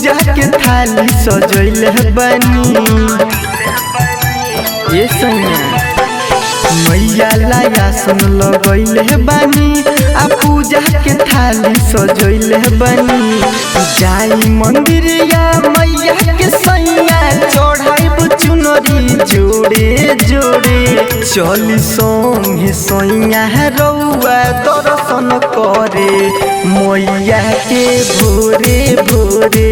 पूजा के थाली सजैले बनी ये सैया मैया लाया सुन लगैले बानी आ पूजा के थाली सजैले बनी जाई मंदिरिया मैया के सैया चढ़ाइब चुनरी जोड़े जोड़े चली संगे सैया रउआ दर्शन करे मैया के भोरे भोरे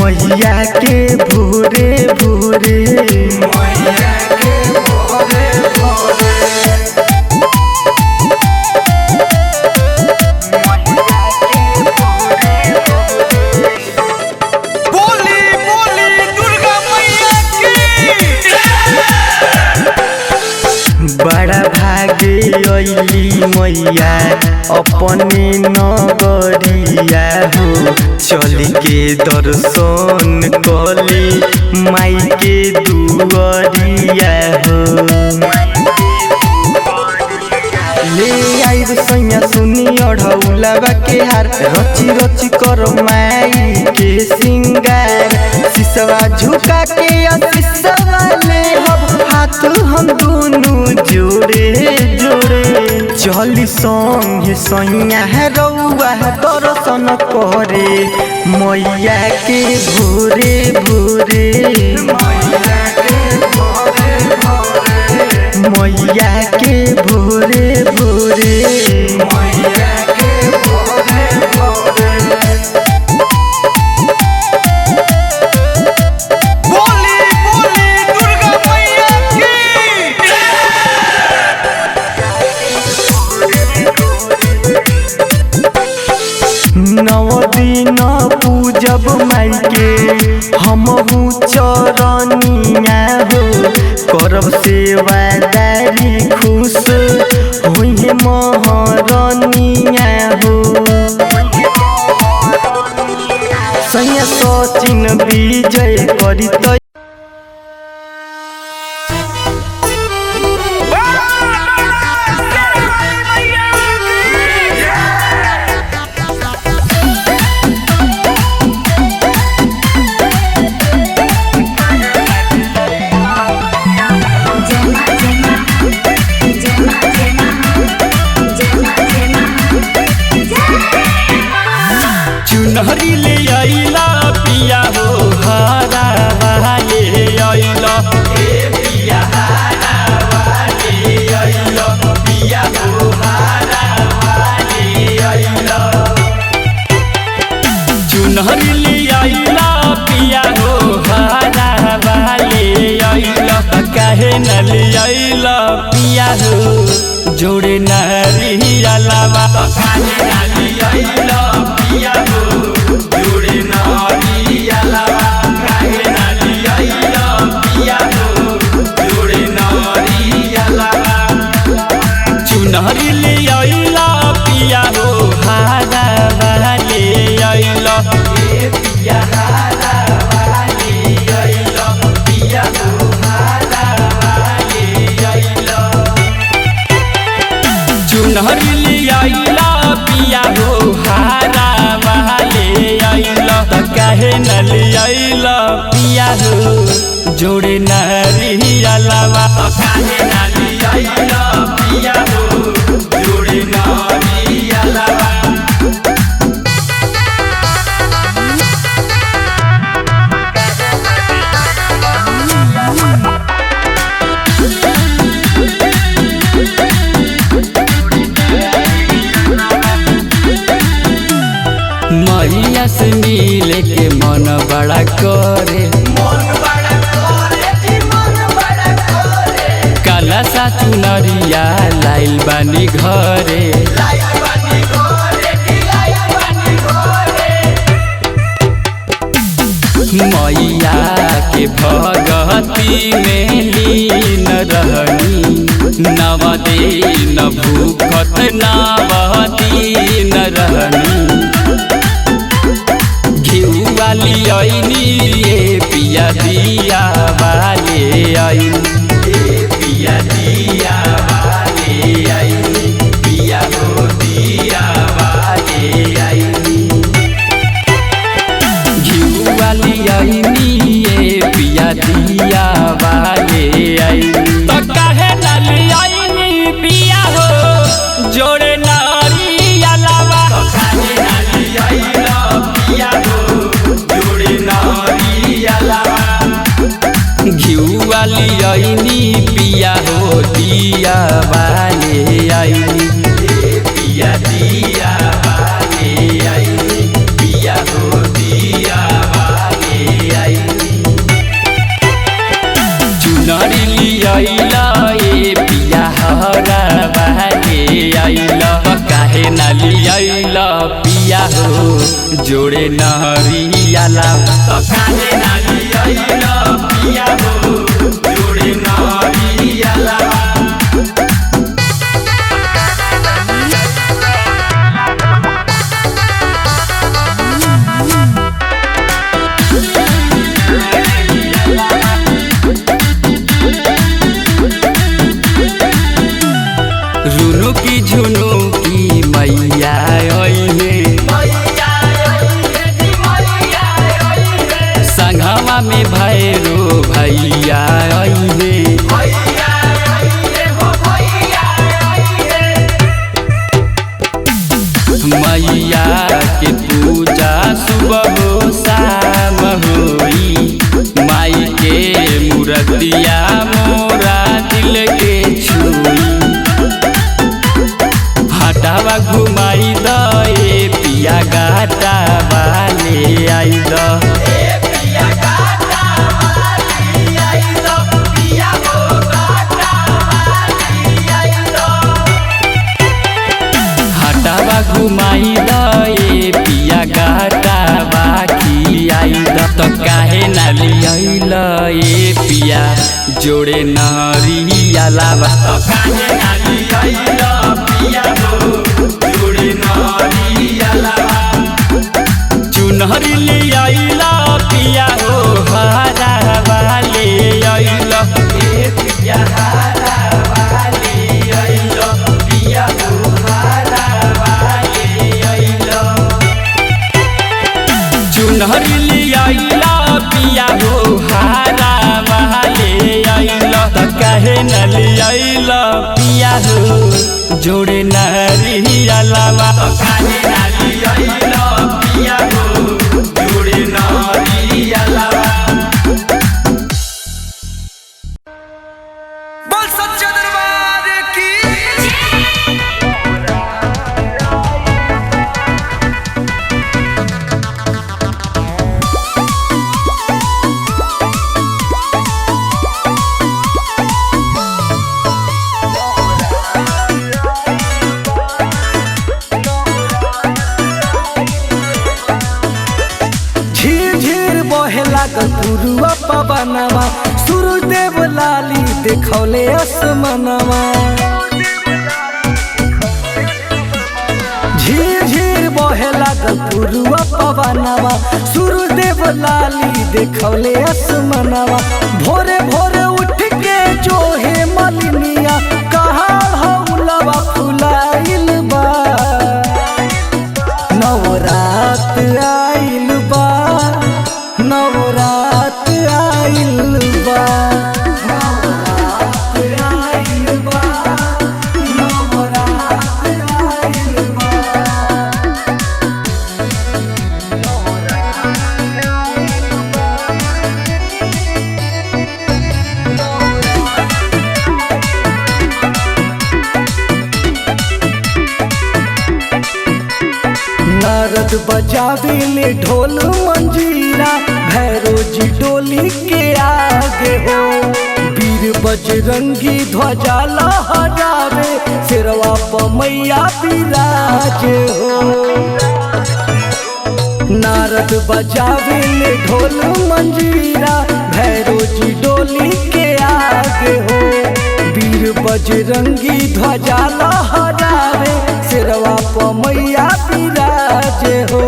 मैया के भोरे भोरे बड़ा भागे अइली मैया अपने नगरिया हो चल के दर्शन कली माई के दुआरिया हो ले आई सैया सुनी अढ़ौलावा के हार रची रची कर माई के सिंगार सिसवा झुका के सिसवा ले हाथ हम दोनों जोड़े जोड़े चली संगे सैया रउआ दर्शन करे मैया के भोरे भोरे मैया के भोरे भोरे नव दिन पूजब माई के हमहू चरनिया हो करब सेवादारी खुश होइहे महरनिया हो सैया सचिन विजय करी चुनरी ले आइला पिया हो हारा वाले आइला पिया हारा वाले आइला पिया हो हारा वाले आइला चुनरी ले आइला पिया हो हारा वाले आइला काहे न ले आइला पिया हो जोड़े नारी अलावा काहे न ले आइला पिया हो चुनरी ले आइला पिया हो हारा वाले आइला पिया हारा वाले आइला पिया हो हारा वाले आइला चुनरी ले आइला पिया हो हारा वाले आइला काहे न ले आइला पिया हो जोड़े नारी अलावा काहे न ले आइला पिया हो जोड़े नारी अलावा मैया से मिले के मन बड़ा करे काला सा चुनरिया लाइल बानी घरे मैया के भगती में लीन रहनी नव दिन भूखत नव दिन रहनी घिउ वाली आईनी ये पिया दिया वाले आईनी पिया दिया वाले आईनी पिया हो दिया वाले पिया हो जोड़े नरियाला तो काहे ना लियाइला पिया हो जोड़े नरियाला। रुनु की झुनु की मैया ओइहे संगवा में भैरो भैया ओइहे मैया के पूजा सुबह हो शाम होई माई के मूर्तिया मोरा दिल के छुई हटावा घुमाई दे पिया गाटा वाले आई द हटावा घुमाई दे पिया गाटा बाकी आई द तो काहे ना लियाइल ए पिया जोड़े नरियाला तो काहे ना लियाइल पिया हो जोड़े नरियाला। चुनरी ले आइला पिया हो हरा वाले आइल ए पिया हरा वाले आइल पिया हो हरा वाले आइल। चुनरी ले आइला पिया हो हरा वाले आइल तो काहे न लियाइल पिया हो जोड़े नरियाला तो काहे न लियाइल पिया हो जोड़े नरियाला। बोल सच्चा दरबार की गुरुआ पवनवा सूर्यदेव लाली देखौले आसमानवा झीर झीर बहे लागल गुरुआ पवनवा सूर्यदेव लाली देखौले आसमानवा भोरे भोरे उठ के जो हे मलिनिया कहाँ हौलवा फुलाइल बा नवरात आइल बा नवरात आइल बा नवरात आइल बा नवरात आइल बा। नारद बजावेले ढोल मंजीरा भैरो जी डोली के आगे हो वीर बजरंगी ध्वजा लहरावे सिरवा प मैया विराजे हो। नारद बजावेले ढोल मंजीरा भैरो जी डोली के आगे हो वीर बजरंगी ध्वजा लहरावे सिरवा प मैया विराजे हो।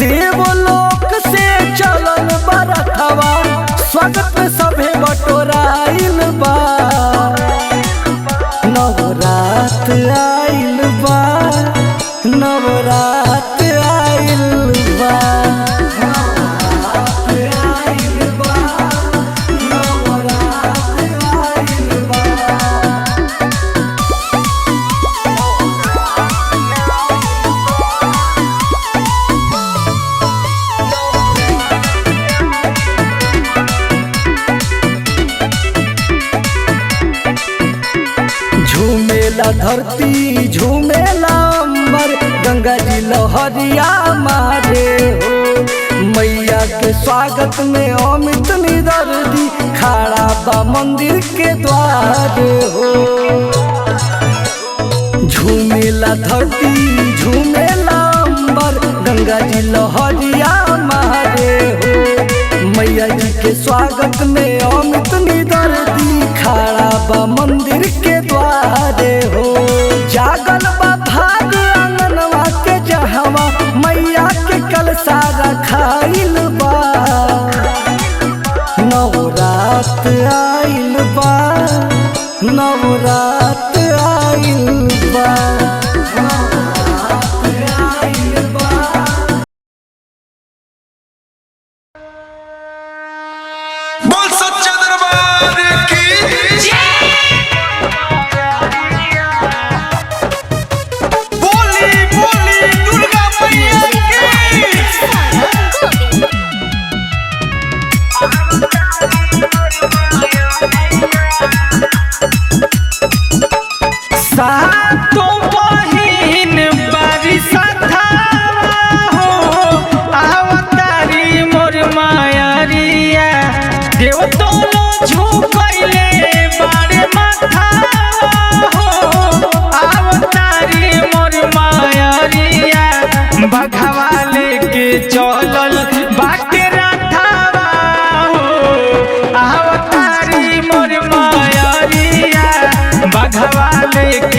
देवलोक से चलन बरथवा स्वागत सभे बटोराइल बा नवरात आइल बा नवरात आइल बा नवरात आइल बा नवरात आइल बा। झूमेला धरती झूमेला अंबर गंगा जी लहरिया मारे हो मैया के स्वागत में अमित निदर्दी खड़ा बा मंदिर के द्वार हो। झूमेला धरती झूमेला अंबर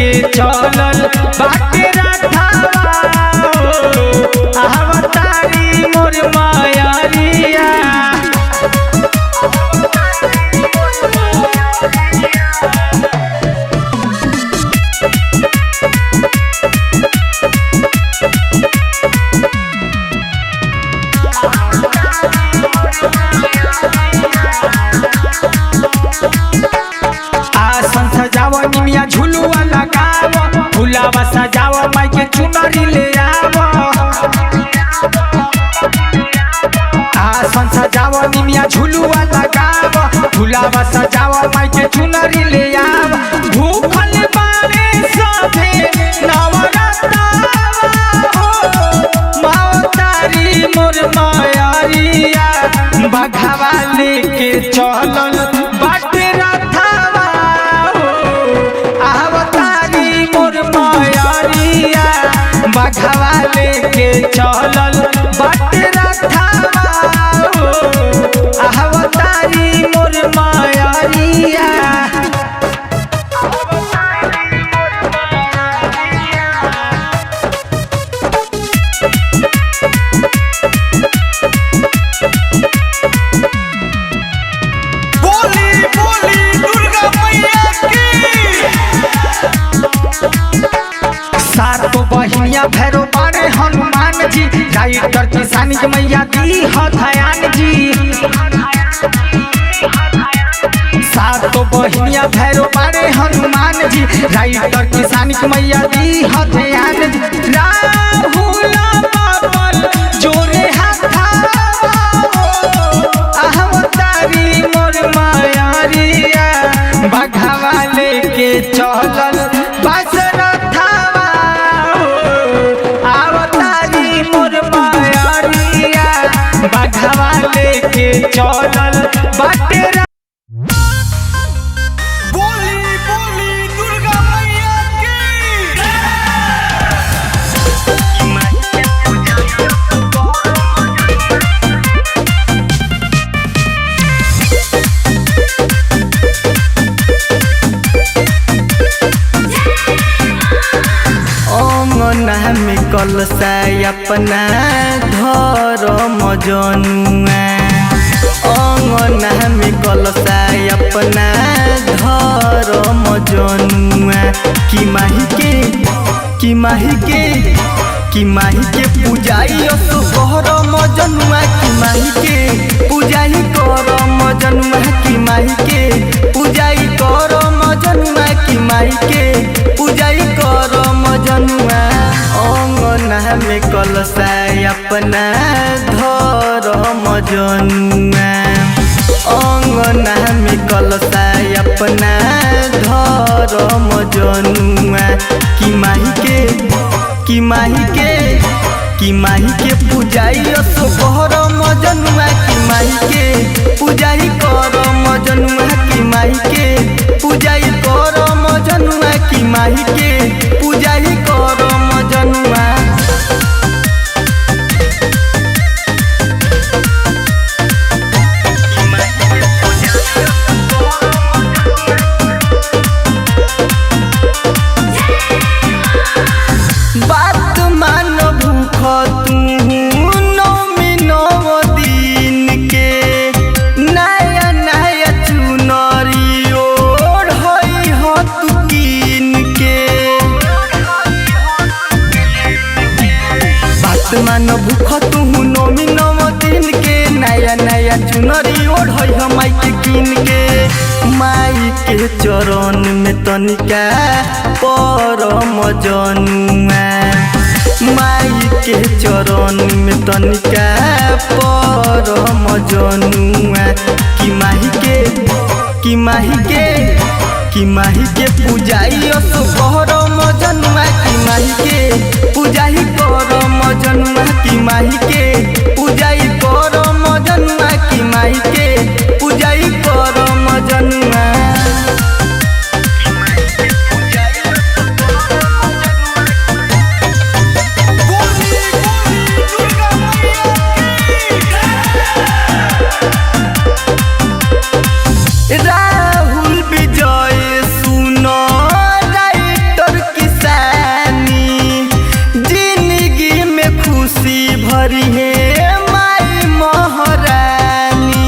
लेके चलल बाटे रथवा अवतारी मोर मायारिया। आसन सजाव निमिया झुलुआ लगाव फुलावा सजाव माई के चुनरी ले आव। आसन सजाव निमिया झुलुआ लगाव फुलावा सजाव माई के चुनरी ले आव। भूखल बारे सभे नवरत्नवा मातारी मोर मायारिया। बघावा लेके चलल बाटे रथवा अवतारी मोर मायारिया। बघावा लेके चलल बाटे रथवा अवतारी मोर मायारिया। बोली बोली दुर्गा मैया की। सातो बहिनिया भैरो बारे हनुमान जी राइटर किसानी के मैया दी हथयान जी। सातो बहिनिया भैरो बारे हनुमान जी राइटर किसानी के मैया दी हथयान जी। राहुल बाबल जोरे हाथा अवतारी मोर मायारिया। बघावा लेके चलल बस रथवा अवतारी मोर मायारिया। बघावा लेके चलल बाटे। बोली बोली दुर्गा मैया की। अंगना में कलसा अपना घर मजनुआ। अंगना में कलसा अपना घर मजनुआ। कि माही के कि माही के कि माही के पूजाई असुकर मजनुआ। कि माही के पूजाई कर मजनुआ। कि माही के पूजाई कर मजनुआ। कि माही के पूजाई कर मजनुआ। अंगना में कलसा अपना घर मजनुआ। अंगना में कलसा अपना घर मजनुआ। कि माही के कि माही के कि माही के पूजाई असुकर मजनुआ। कि माही के पूजाई कर मजनुआ। कि माही के पूजाई कर मजनुआ। कि माही के पूजाई कर मजनुआ। बात मान भूख तू नौमी नौ दिन के नया नया चुनरी ओढ़ई हो तू कीन के। बात मान भूख तू नौमी नौ दिन के नया नया चुनरी ओढ़ई हो माई के कीन के। माई के चरण में तनिका परम जनुआ। माई के चरण में तनिका परम जनुआ। कि माही के कि माही के कि माही के पूजाई असुकर मजनुआ। कि माही के पूजाई कर मजनुआ। कि माही के पूजाई कर मजनुआ। कि माही के पूजाई कर मजनुआ। राहुल विजय सुनो राइटर भरी है माई महारानी।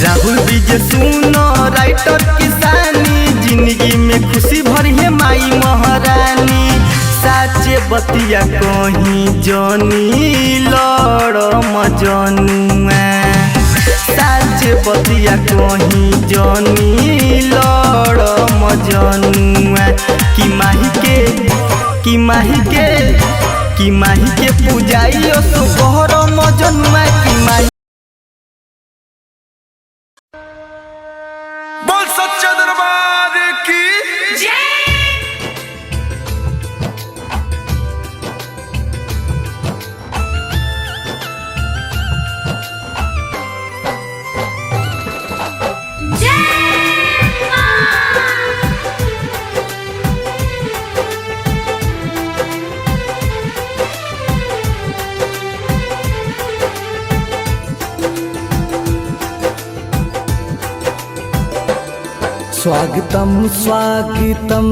राहुल विजय सुनो राइटर किसानी, जिंदगी में खुशी भरी है माई महारानी। साचे बतिया कहीं जनी लड़ मजनुआ, साचे बतिया कहीं जनी लड़ मजनुआ। कि माही के पूजाई सुबहर मजनुआ कि माही। बोल सच्चा दरबार की स्वागतम स्वागतम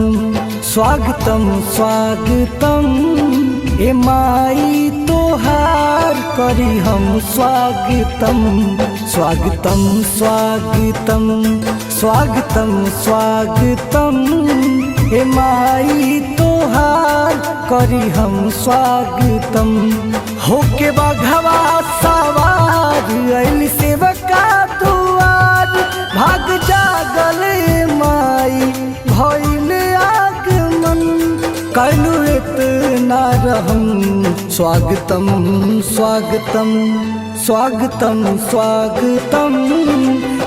स्वागतम स्वागतम ए माई तोहार करी हम स्वागतम स्वागतम स्वागतम स्वागतम स्वागतम ए माई तोहार करी हम स्वागतम। होके बघवा सवार अइल सेवका दुआर, भाग जागल माई भइल आगमन कैलू इतना रहम। स्वागतम स्वागतम स्वागतम स्वागतम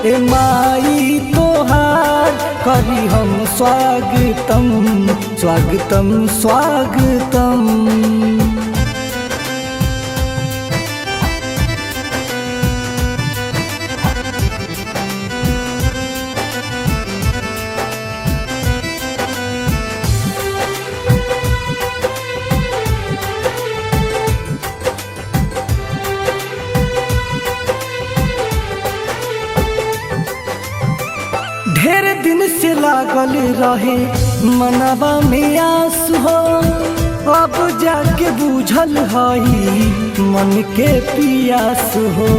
ए माई तोहार करी हम स्वागतम स्वागतम स्वागतम। ढेर दिन से लागल रहे मनवा में आस हो, अब जाके बूझल हई मन के पियास हो।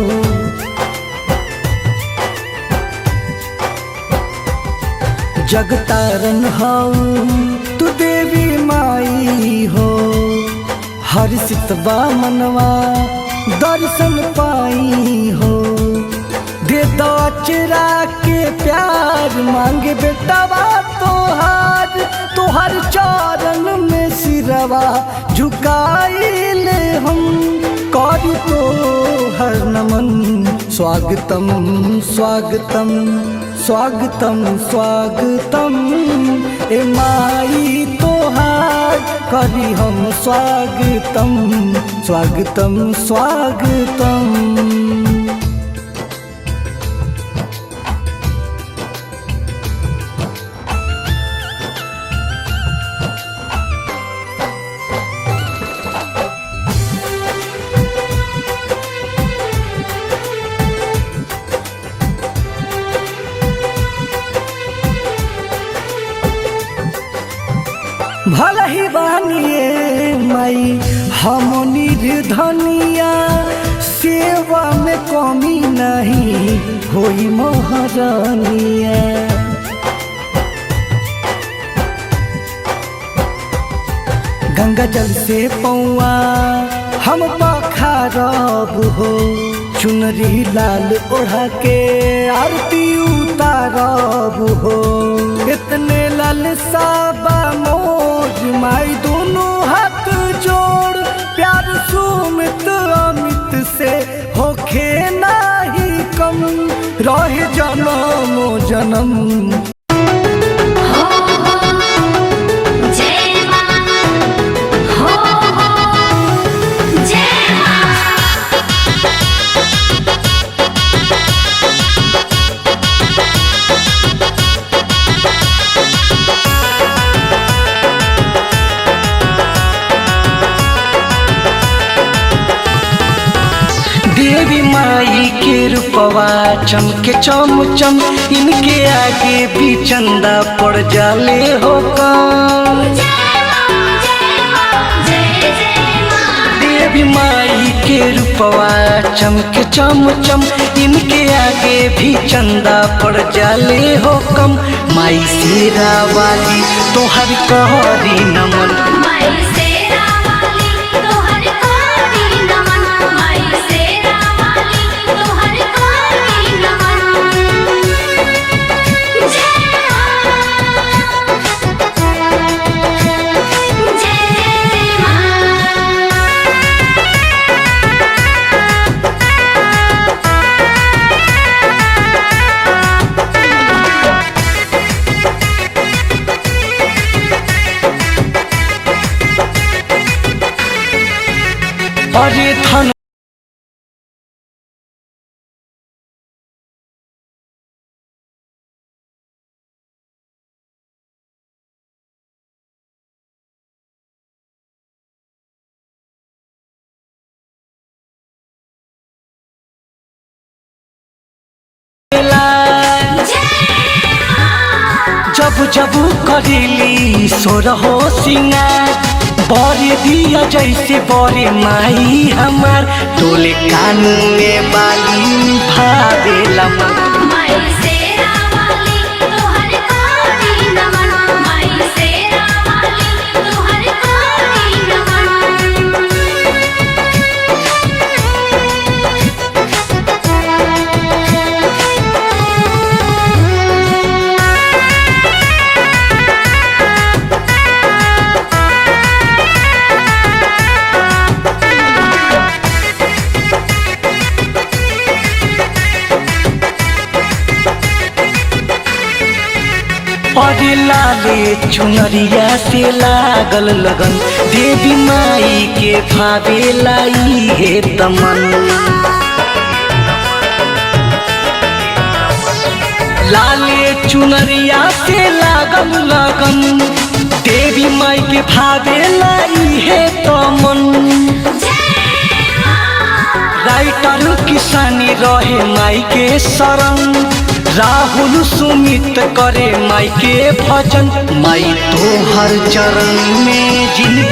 जगतारन हऊ तू देवी माई हो, हर सितवा मनवा दर्शन पाई हो। दे दो अचरा के प्यार मांगे बेटवा तोहार, तोहर चरण में सिरवा झुकाइले हम करी तोहर नमन। स्वागतम स्वागतम स्वागतम स्वागतम ए माई तोहार करी हम स्वागतम स्वागतम स्वागतम। भला ही बानिए माई हम निर्धनिया, सेवा में कमी नहीं होई महारानिया। गंगा जल से पौआ हम पखारब हो, चुनरी लाल ओढ़ा के आरती उतारब हो। इतने लालसा बा मोज माई दोनों हाथ जोड़, प्यार सुमित अमित से होखे नाही कम, रहे जन्मो जन्म। देवी माई के रूपवा चमके चमचम, इनके आगे भी चंदा पड़ जाले हो कम। देवी माई के रूपवा चमके चम चम, इनके आगे भी चंदा पड़ जाले हो कम। माई शेरा वाली तोहर कहरी नमन, माई शेरा वाली तोहर कहरी नमन, माई शेरा वाली तोहर कहरी नमन। जय मां, जय मां। अरे धन जब जब करेली सोरहो सिंगार, बरे दिया जैसे बरे माई हमार, टोले कान में बाली भावेला मन। माई शेरा वाली तोहर कहरी नमन, माई शेरा वाली तोहर कहरी नमन। अरे लाले चुनरिया से लागल लगन, देवी माई के भावे लाई हे तमन। लाले चुनरिया से लागल लगन, देवी माई के भावे लाई हे तमन। राइटर किसानी रहे माई के शरण, राहुल सुमित करे माई के भजन। माई तो हर चरण में जिंदगी